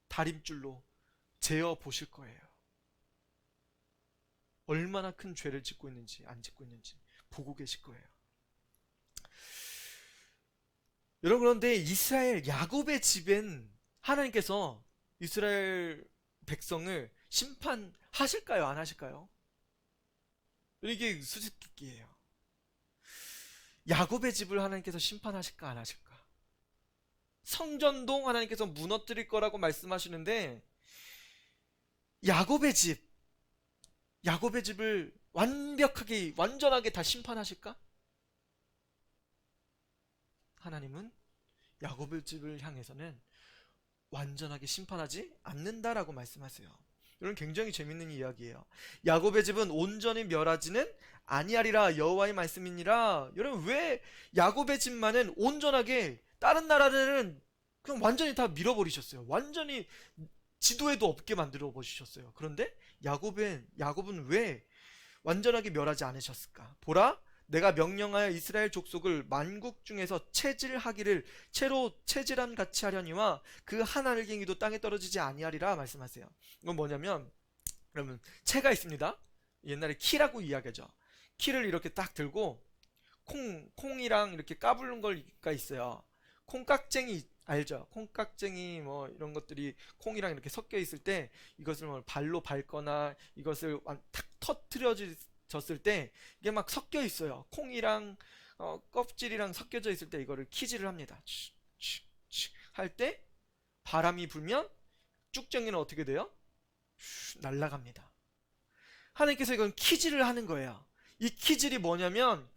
다림줄로 재어 보실 거예요. 얼마나 큰 죄를 짓고 있는지 안 짓고 있는지 보고 계실 거예요. 여러분 그런데 이스라엘 야곱의 집엔 하나님께서 이스라엘 백성을 심판하실까요? 안 하실까요? 이게 수수께끼예요. 야곱의 집을 하나님께서 심판하실까 안 하실까? 성전도 하나님께서 무너뜨릴 거라고 말씀하시는데 야곱의 집을 완전하게 다 심판하실까? 하나님은 야곱의 집을 향해서는 완전하게 심판하지 않는다라고 말씀하세요. 이런 굉장히 재밌는 이야기예요. 야곱의 집은 온전히 멸하지는 아니하리라 여호와의 말씀이니라. 여러분 왜 야곱의 집만은 온전하게 다른 나라들은 그냥 완전히 다 밀어버리셨어요. 완전히 지도에도 없게 만들어 버리셨어요. 그런데 야곱은 왜 완전하게 멸하지 않으셨을까? 보라, 내가 명령하여 이스라엘 족속을 만국 중에서 채로 체질함 같이 하려니와 그 한 알갱이도 땅에 떨어지지 아니하리라 말씀하세요. 이건 뭐냐면 여러분 채가 있습니다. 옛날에 키라고 이야기하죠. 키를 이렇게 딱 들고 콩이랑 이렇게 까부는 걸가 있어요. 콩깍쟁이 알죠? 콩깍쟁이 뭐 이런 것들이 콩이랑 이렇게 섞여 있을 때 이것을 뭐 발로 밟거나 이것을 탁 터트려졌을 때 이게 막 섞여 있어요. 콩이랑 껍질이랑 섞여져 있을 때 이거를 키질을 합니다. 할 때 바람이 불면 쭉정이는 어떻게 돼요? 날아갑니다. 하나님께서 이건 키질을 하는 거예요. 이 키질이 뭐냐면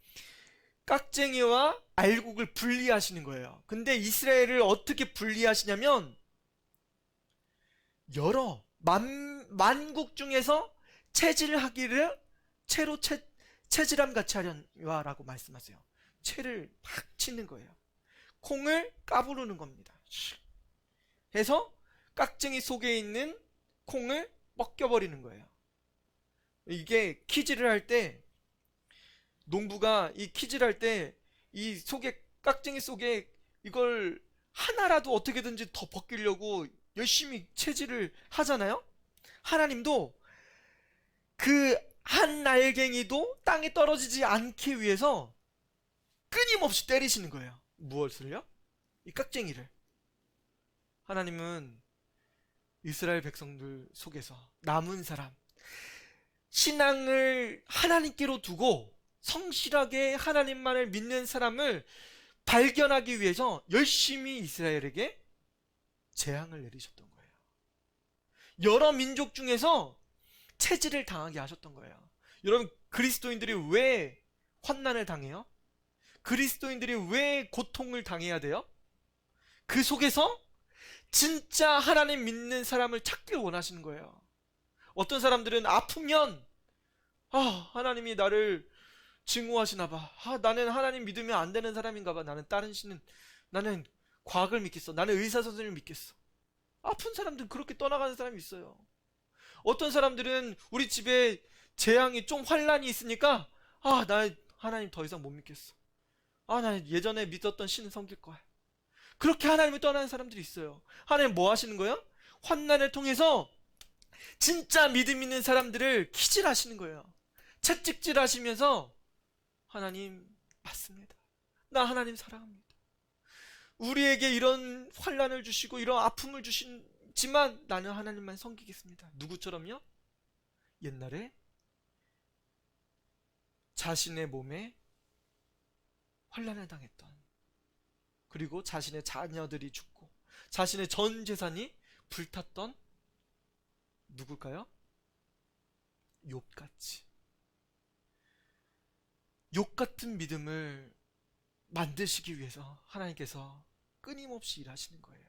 깍쟁이와 알곡을 분리하시는 거예요. 근데 이스라엘을 어떻게 분리하시냐면 여러 만국 중에서 체질하기를 체질함 같이 하려라고 말씀하세요. 채를 막 치는 거예요. 콩을 까부르는 겁니다. 해서 깍쟁이 속에 있는 콩을 벗겨버리는 거예요. 이게 키질을 할 때 농부가 이 키질 할 때 이 속에 깍쟁이 속에 이걸 하나라도 어떻게든지 더 벗기려고 열심히 채질을 하잖아요. 하나님도 그 한 알갱이도 땅에 떨어지지 않기 위해서 끊임없이 때리시는 거예요. 무엇을요? 이 깍쟁이를. 하나님은 이스라엘 백성들 속에서 남은 사람 신앙을 하나님께로 두고 성실하게 하나님만을 믿는 사람을 발견하기 위해서 열심히 이스라엘에게 재앙을 내리셨던 거예요. 여러 민족 중에서 체질을 당하게 하셨던 거예요. 여러분, 그리스도인들이 왜 환난을 당해요? 그리스도인들이 왜 고통을 당해야 돼요? 그 속에서 진짜 하나님 믿는 사람을 찾길 원하시는 거예요. 어떤 사람들은 아프면 하나님이 나를 증오하시나 봐. 나는 하나님 믿으면 안 되는 사람인가 봐. 나는 과학을 믿겠어. 나는 의사 선생님을 믿겠어. 아픈 사람들은 그렇게 떠나가는 사람이 있어요. 어떤 사람들은 우리 집에 재앙이 좀 환란이 있으니까 나 하나님 더 이상 못 믿겠어. 나 예전에 믿었던 신은 섬길 거야. 그렇게 하나님을 떠나는 사람들이 있어요. 하나님 뭐 하시는 거예요? 환난을 통해서 진짜 믿음 있는 사람들을 키질하시는 거예요. 채찍질 하시면서 하나님 맞습니다. 나 하나님 사랑합니다. 우리에게 이런 환난을 주시고 이런 아픔을 주시지만 나는 하나님만 섬기겠습니다. 누구처럼요? 옛날에 자신의 몸에 환난을 당했던, 그리고 자신의 자녀들이 죽고 자신의 전 재산이 불탔던 누굴까요? 욥같이. 욥 같은 믿음을 만드시기 위해서 하나님께서 끊임없이 일하시는 거예요.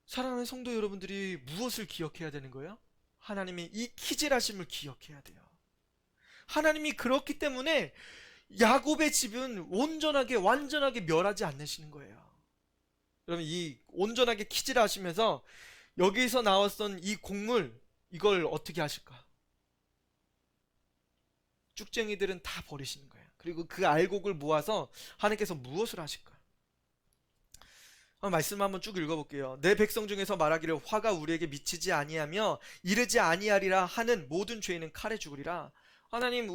사랑하는 성도 여러분들이 무엇을 기억해야 되는 거예요? 하나님의 이 키질하심을 기억해야 돼요. 하나님이 그렇기 때문에 야곱의 집은 온전하게 완전하게 멸하지 않으시는 거예요. 여러분, 이 온전하게 키질하시면서 여기서 나왔던 이 곡물, 이걸 어떻게 하실까? 쭉쟁이들은 다 버리시는 거예요. 그리고 그 알곡을 모아서 하나님께서 무엇을 하실까? 말씀 한번 쭉 읽어볼게요. 내 백성 중에서 말하기를 화가 우리에게 미치지 아니하며 이르지 아니하리라 하는 모든 죄인은 칼에 죽으리라. 하나님,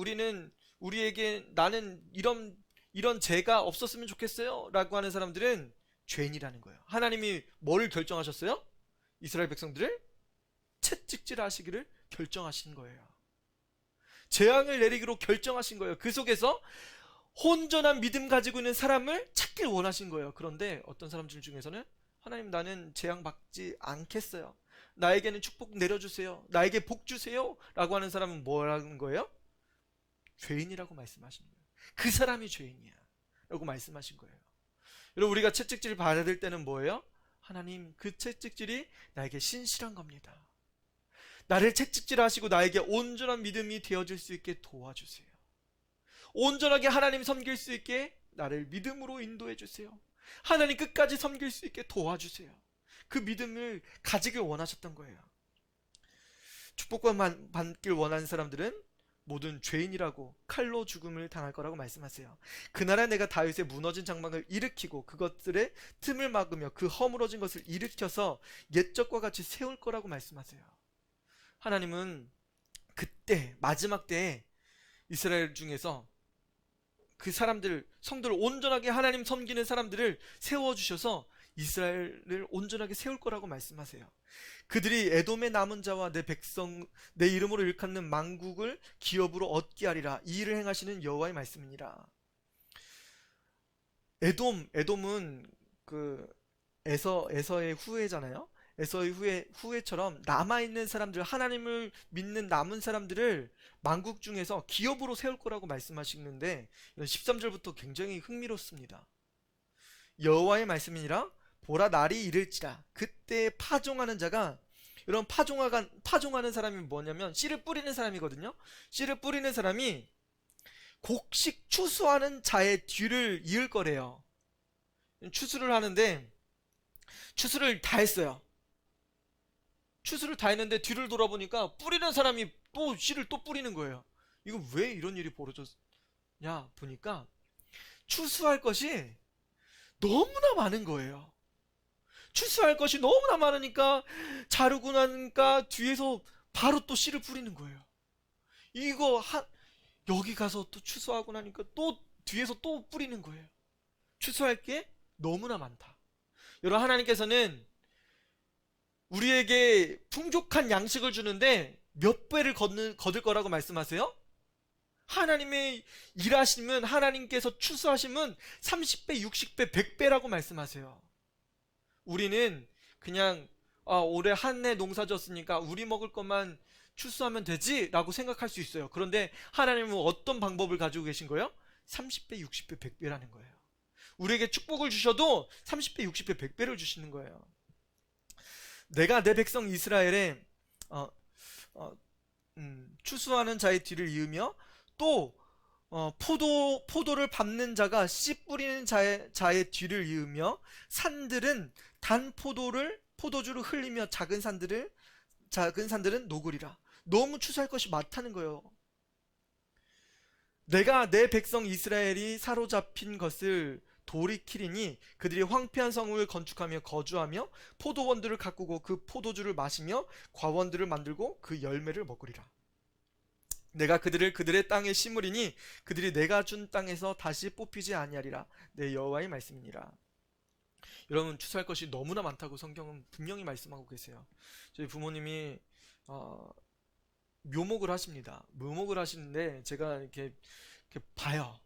나는 이런 죄가 없었으면 좋겠어요 라고 하는 사람들은 죄인이라는 거예요. 하나님이 뭐를 결정하셨어요? 이스라엘 백성들을 채찍질 하시기를 결정하신 거예요. 재앙을 내리기로 결정하신 거예요. 그 속에서 혼전한 믿음 가지고 있는 사람을 찾길 원하신 거예요. 그런데 어떤 사람들 중에서는 하나님, 나는 재앙 받지 않겠어요. 나에게는 축복 내려주세요. 나에게 복 주세요 라고 하는 사람은 뭐라는 거예요? 죄인이라고 말씀하시는 거예요. 그 사람이 죄인이야 라고 말씀하신 거예요. 여러분, 우리가 채찍질 받을 때는 뭐예요? 하나님, 그 채찍질이 나에게 신실한 겁니다. 나를 채찍질 하시고 나에게 온전한 믿음이 되어질 수 있게 도와주세요. 온전하게 하나님 섬길 수 있게 나를 믿음으로 인도해 주세요. 하나님 끝까지 섬길 수 있게 도와주세요. 그 믿음을 가지길 원하셨던 거예요. 축복만 받길 원하는 사람들은 모든 죄인이라고 칼로 죽음을 당할 거라고 말씀하세요. 그날에 내가 다윗의 무너진 장막을 일으키고 그것들의 틈을 막으며 그 허물어진 것을 일으켜서 옛적과 같이 세울 거라고 말씀하세요. 하나님은 그때 마지막 때에 이스라엘 중에서 그 사람들, 성도를 온전하게 하나님 섬기는 사람들을 세워주셔서 이스라엘을 온전하게 세울 거라고 말씀하세요. 그들이 에돔의 남은 자와 내 백성, 내 이름으로 일컫는 만국을 기업으로 얻게 하리라. 이 일을 행하시는 여호와의 말씀이니라. 에돔은 그 에서의 후예잖아요. 에서의 후예처럼 남아있는 사람들, 하나님을 믿는 남은 사람들을 만국 중에서 기업으로 세울 거라고 말씀하시는데 13절부터 굉장히 흥미롭습니다. 여호와의 말씀이니라. 보라, 날이 이를지라 그때 파종하는 자가, 이런 파종하는 사람이 뭐냐면 씨를 뿌리는 사람이거든요. 씨를 뿌리는 사람이 곡식 추수하는 자의 뒤를 이을 거래요. 추수를 하는데 추수를 다 했어요. 추수를 다 했는데 뒤를 돌아보니까 뿌리는 사람이 또 씨를 또 뿌리는 거예요. 이거 왜 이런 일이 벌어졌냐 보니까 추수할 것이 너무나 많은 거예요. 추수할 것이 너무나 많으니까 자르고 나니까 뒤에서 바로 또 씨를 뿌리는 거예요. 여기 가서 또 추수하고 나니까 또 뒤에서 또 뿌리는 거예요. 추수할 게 너무나 많다. 여러분, 하나님께서는 우리에게 풍족한 양식을 주는데 몇 배를 거둘 거라고 말씀하세요? 하나님의 일하심은, 하나님께서 추수하심은 30배, 60배, 100배라고 말씀하세요. 우리는 그냥 올해 한 해 농사 졌으니까 우리 먹을 것만 추수하면 되지 라고 생각할 수 있어요. 그런데 하나님은 어떤 방법을 가지고 계신 거예요? 30배, 60배, 100배라는 거예요. 우리에게 축복을 주셔도 30배, 60배, 100배를 주시는 거예요. 내가 내 백성 이스라엘에 어, 어, 추수하는 자의 뒤를 이으며 또 포도를 밟는 자가 씨 뿌리는 자의 뒤를 이으며 산들은 단 포도주를 흘리며 작은 산들은 녹으리라. 너무 추수할 것이 많다는 거예요. 내가 내 백성 이스라엘이 사로잡힌 것을 돌이키리니 그들이 황폐한 성을 건축하며 거주하며 포도원들을 가꾸고 그 포도주를 마시며 과원들을 만들고 그 열매를 먹으리라. 내가 그들의 땅에 심으리니 그들이 내가 준 땅에서 다시 뽑히지 아니하리라. 내 여호와의 말씀이니라. 여러분, 추수할 것이 너무나 많다고 성경은 분명히 말씀하고 계세요. 저희 부모님이 묘목을 하십니다. 묘목을 하시는데 제가 이렇게 봐요.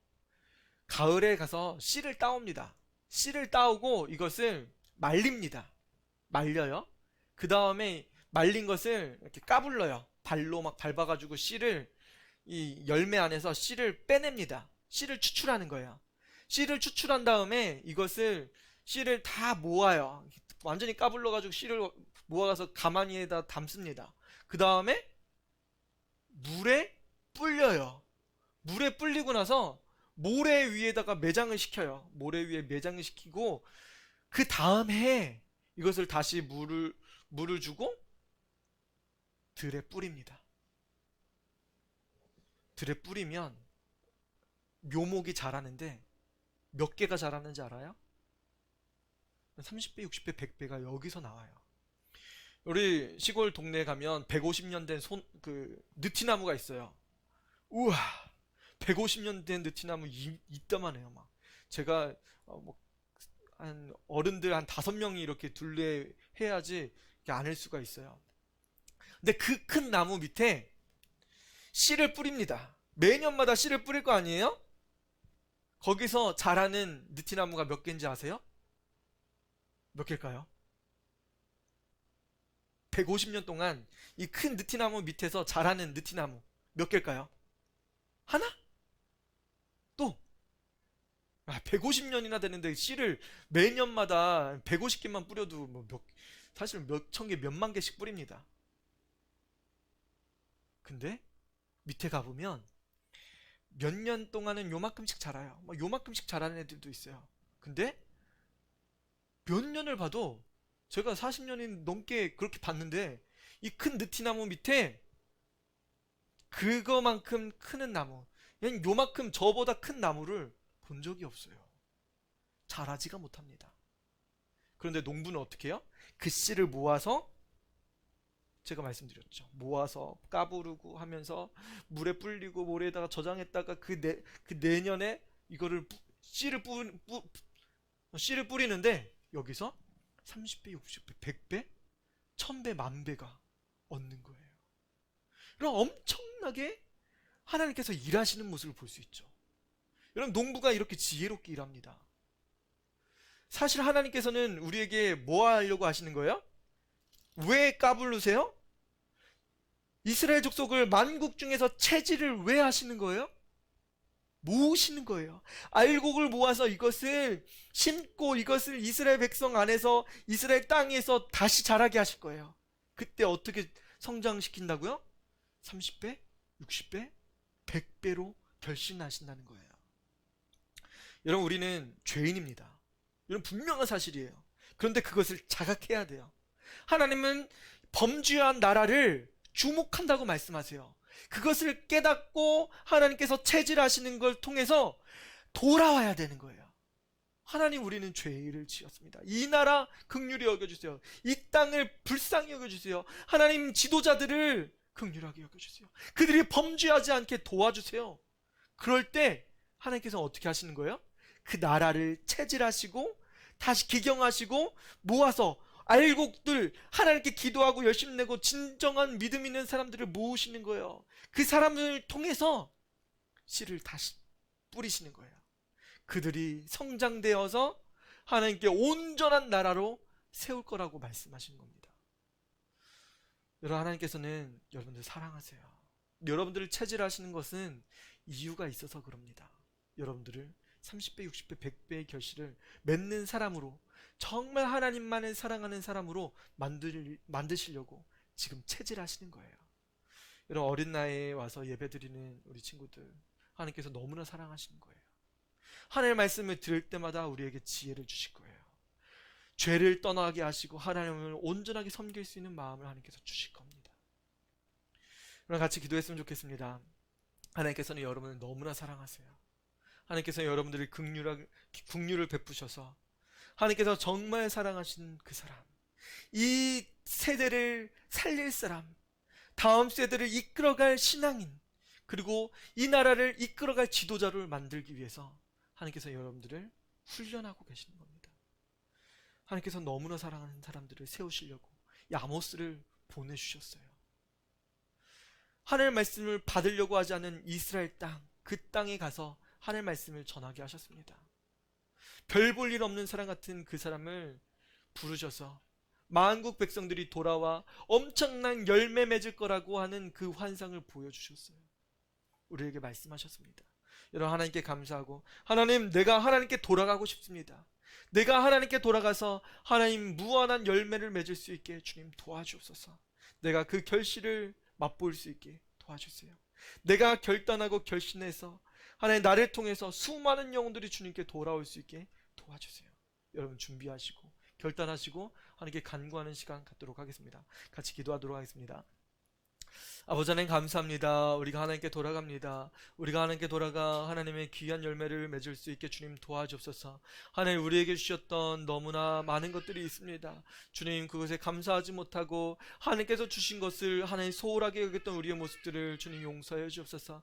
가을에 가서 씨를 따옵니다. 씨를 따오고 이것을 말립니다. 말려요. 그 다음에 말린 것을 이렇게 까불러요. 발로 막 밟아가지고 씨를, 이 열매 안에서 씨를 빼냅니다. 씨를 추출하는 거예요. 씨를 추출한 다음에 씨를 다 모아요. 완전히 까불러가지고 씨를 모아가서 가마니에다 담습니다. 그 다음에 물에 불려요. 물에 불리고 나서 모래 위에다가 매장을 시켜요. 모래 위에 매장을 시키고 그 다음 해에 이것을 다시 물을 주고 들에 뿌립니다. 들에 뿌리면 묘목이 자라는데 몇 개가 자라는지 알아요? 30배, 60배, 100배가 여기서 나와요. 우리 시골 동네에 가면 150년 된 느티나무가 있어요. 우와, 150년 된 느티나무 이따만해요. 막 제가 한 어른들 한 5명이 이렇게 둘레 해야지 안을 수가 있어요. 근데 그 큰 나무 밑에 씨를 뿌립니다. 매년마다 씨를 뿌릴 거 아니에요? 거기서 자라는 느티나무가 몇 개인지 아세요? 몇 개일까요? 150년 동안 이 큰 느티나무 밑에서 자라는 느티나무 몇 개일까요? 하나? 또 150년이나 되는데 씨를 매년마다 150개만 뿌려도 사실 몇 천 개, 몇만 개씩 뿌립니다. 근데 밑에 가보면 몇 년 동안은 요만큼씩 자라요. 요만큼씩 자라는 애들도 있어요. 근데 몇 년을 봐도 제가 40년이 넘게 그렇게 봤는데 이 큰 느티나무 밑에 그거만큼 크는 나무, 그냥 요만큼 저보다 큰 나무를 본 적이 없어요. 자라지가 못합니다. 그런데 농부는 어떻게 해요? 그 씨를 모아서, 제가 말씀드렸죠, 모아서 까부르고 하면서 물에 불리고 모래에다가 저장했다가 그 내년에 이거를 씨를 뿌리는데 여기서 30배, 60배, 100배, 1000배, 10,000배가 얻는 거예요. 그럼 엄청나게 하나님께서 일하시는 모습을 볼 수 있죠. 여러분, 농부가 이렇게 지혜롭게 일합니다. 사실 하나님께서는 우리에게 뭐 하려고 하시는 거예요? 왜 까불르세요? 이스라엘 족속을 만국 중에서 채지를 왜 하시는 거예요? 모으시는 거예요. 알곡을 모아서 이것을 심고 이것을 이스라엘 백성 안에서, 이스라엘 땅에서 다시 자라게 하실 거예요. 그때 어떻게 성장시킨다고요? 30배, 60배, 100배로 결신하신다는 거예요. 여러분, 우리는 죄인입니다. 이건 분명한 사실이에요. 그런데 그것을 자각해야 돼요. 하나님은 범죄한 나라를 주목한다고 말씀하세요. 그것을 깨닫고 하나님께서 체질하시는 걸 통해서 돌아와야 되는 거예요. 하나님, 우리는 죄를 지었습니다. 이 나라 긍휼히 여겨주세요. 이 땅을 불쌍히 여겨주세요. 하나님, 지도자들을 긍휼하게 여겨주세요. 그들이 범죄하지 않게 도와주세요. 그럴 때 하나님께서 어떻게 하시는 거예요? 그 나라를 체질하시고 다시 기경하시고 모아서 알곡들, 하나님께 기도하고 열심 내고 진정한 믿음 있는 사람들을 모으시는 거예요. 그 사람을 통해서 씨를 다시 뿌리시는 거예요. 그들이 성장되어서 하나님께 온전한 나라로 세울 거라고 말씀하시는 겁니다. 여러분, 하나님께서는 여러분들 사랑하세요. 여러분들을 체질하시는 것은 이유가 있어서 그럽니다. 여러분들을 30배, 60배, 100배의 결실을 맺는 사람으로, 정말 하나님만을 사랑하는 사람으로 만드시려고 지금 체질하시는 거예요. 여러분, 어린 나이에 와서 예배드리는 우리 친구들, 하나님께서 너무나 사랑하시는 거예요. 하나님의 말씀을 들을 때마다 우리에게 지혜를 주실 거예요. 죄를 떠나게 하시고 하나님을 온전하게 섬길 수 있는 마음을 하나님께서 주실 겁니다. 그럼 같이 기도했으면 좋겠습니다. 하나님께서는 여러분을 너무나 사랑하세요. 하나님께서 여러분들이 긍휼을 베푸셔서 하나님께서 정말 사랑하신 그 사람, 이 세대를 살릴 사람, 다음 세대를 이끌어갈 신앙인, 그리고 이 나라를 이끌어갈 지도자를 만들기 위해서 하나님께서 여러분들을 훈련하고 계시는 겁니다. 하나님께서 너무나 사랑하는 사람들을 세우시려고 이 아모스를 보내주셨어요. 하나님의 말씀을 받으려고 하지 않은 이스라엘 땅, 그 땅에 가서 하나님의 말씀을 전하게 하셨습니다. 별 볼 일 없는 사람 같은 그 사람을 부르셔서 만국 백성들이 돌아와 엄청난 열매 맺을 거라고 하는 그 환상을 보여주셨어요. 우리에게 말씀하셨습니다. 여러분, 하나님께 감사하고, 하나님, 내가 하나님께 돌아가고 싶습니다. 내가 하나님께 돌아가서 하나님 무한한 열매를 맺을 수 있게 주님 도와주옵소서. 내가 그 결실을 맛볼 수 있게 도와주세요. 내가 결단하고 결심해서 하나님 나를 통해서 수많은 영혼들이 주님께 돌아올 수 있게 도와주세요. 여러분, 준비하시고 결단하시고 하나님께 간구하는 시간 갖도록 하겠습니다. 같이 기도하도록 하겠습니다. 아버지 하나님, 감사합니다. 우리가 하나님께 돌아갑니다. 우리가 하나님께 돌아가 하나님의 귀한 열매를 맺을 수 있게 주님 도와주옵소서. 하나님, 우리에게 주셨던 너무나 많은 것들이 있습니다. 주님, 그것에 감사하지 못하고 하나님께서 주신 것을 하나님 소홀하게 여겼던 우리의 모습들을 주님 용서해 주옵소서.